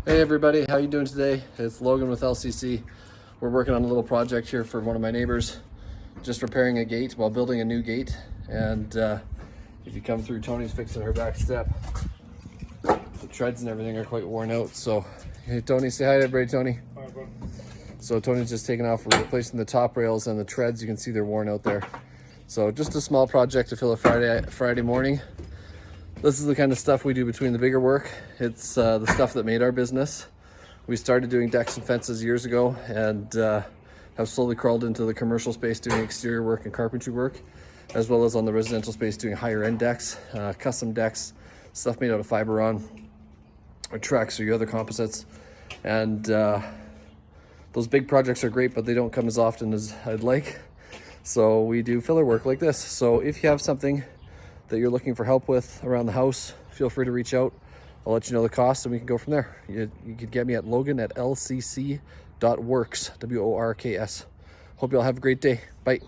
Hey everybody, how you doing today? It's Logan with LCC. We're working on a little project here for one of my neighbors, just repairing a gate while building a new gate. And if you come through, Tony's fixing her back step. The treads and everything are quite worn out. So, hey Tony, say hi to everybody, Tony. Hi, bud. So Tony's just taking off, we're replacing the top rails and the treads. You can see they're worn out there. So just a small project to fill a Friday morning. This is the kind of stuff we do between the bigger work. It's the stuff that made our business. We started doing decks and fences years ago and have slowly crawled into the commercial space doing exterior work and carpentry work, as well as on the residential space doing higher end decks, custom decks, stuff made out of Fiberon, or Trex, or your other composites. And those big projects are great, but they don't come as often as I'd like. So we do filler work like this. So if you have something that you're looking for help with around the house, feel free to reach out. I'll let you know the cost and we can go from there. You can get me at logan@lcc.works, W-O-R-K-S. Hope you all have a great day. Bye.